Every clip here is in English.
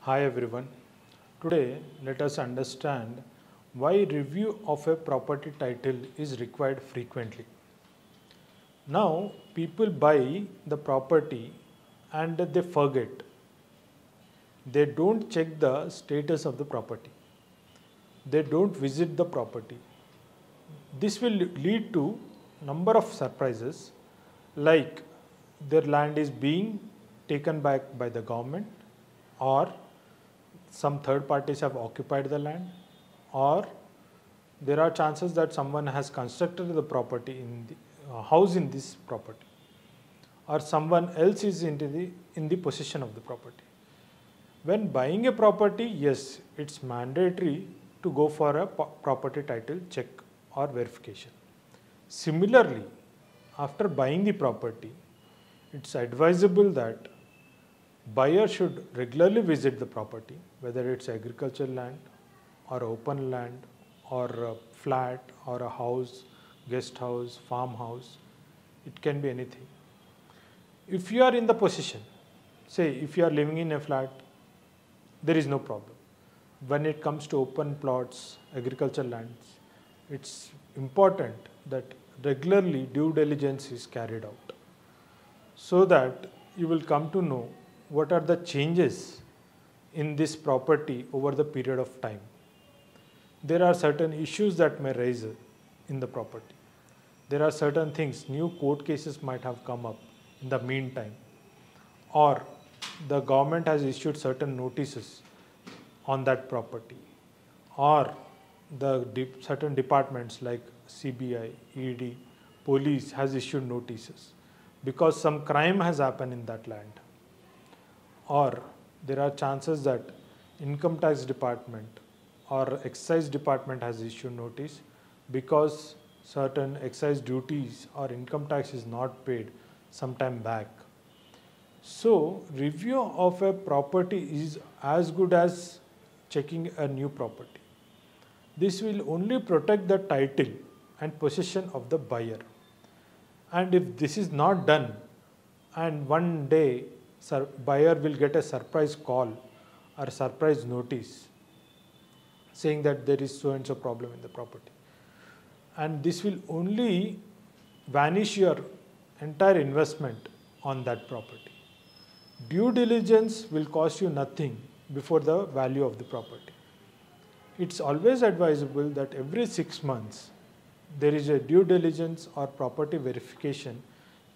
Hi everyone. Today let us understand why review of a property title is required frequently. Now people buy the property and they forget. They don't check the status of the property. They don't visit the property. This will lead to number of surprises, like their land is being taken back by the government, or some third parties have occupied the land, or there are chances that someone has constructed the property in the house in this property, or someone else is in the possession of the property. When buying a property, yes, it's mandatory to go for a property title check or verification. Similarly, after buying the property, it's advisable that buyer should regularly visit the property, whether it's agricultural land or open land or a flat or a house, guest house, farmhouse. It can be anything. If you are in the possession, say if you are living in a flat, there is no problem. When it comes to open plots, agricultural lands, it's important that regularly due diligence is carried out, so that you will come to know what are the changes in this property over the period of time. There are certain issues that may rise in the property. There are certain things, new court cases might have come up in the meantime, or the government has issued certain notices on that property, or the certain departments like CBI, ED, police has issued notices because some crime has happened in that land. Or there are chances that income tax department or excise department has issued notice because certain excise duties or income tax is not paid some time back. So review of a property is as good as checking a new property. This will only protect the title and possession of the buyer. And if this is not done, and one day buyer will get a surprise call or surprise notice saying that there is so and so problem in the property, and this will only vanish your entire investment on that property. Due diligence will cost you nothing before the value of the property. It's always advisable that every 6 months there is a due diligence or property verification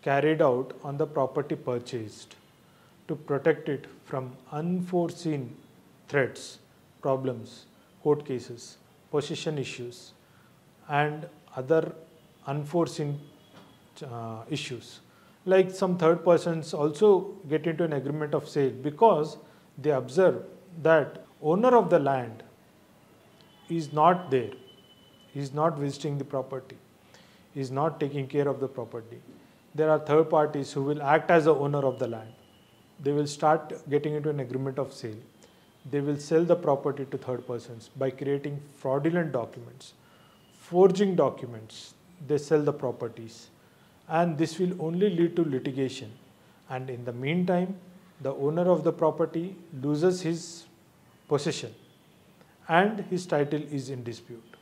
carried out on the property purchased, to protect it from unforeseen threats, problems, court cases, possession issues, and other unforeseen issues. Like some third persons also get into an agreement of sale because they observe that owner of the land is not there, he is not visiting the property, he is not taking care of the property. There are third parties who will act as the owner of the land. They will start getting into an agreement of sale. They will sell the property to third persons by creating fraudulent documents, forging documents. They sell the properties, and this will only lead to litigation. And in the meantime, the owner of the property loses his possession and his title is in dispute.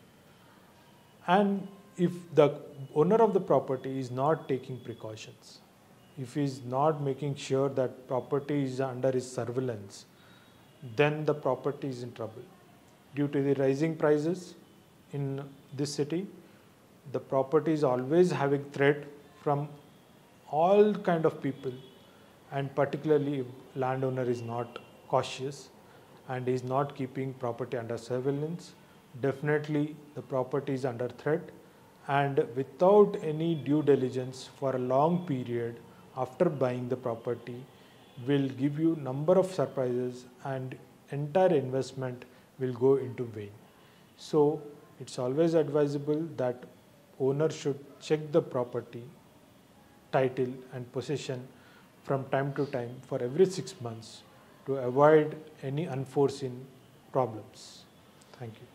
And if the owner of the property is not taking precautions, if he is not making sure that property is under his surveillance, then the property is in trouble. Due to the rising prices in this city, the property is always having threat from all kind of people, and particularly if landowner is not cautious and is not keeping property under surveillance, definitely the property is under threat, and without any due diligence for a long period after buying the property will give you number of surprises, and entire investment will go into vain. So it's always advisable that owner should check the property title and possession from time to time for every 6 months to avoid any unforeseen problems. Thank you.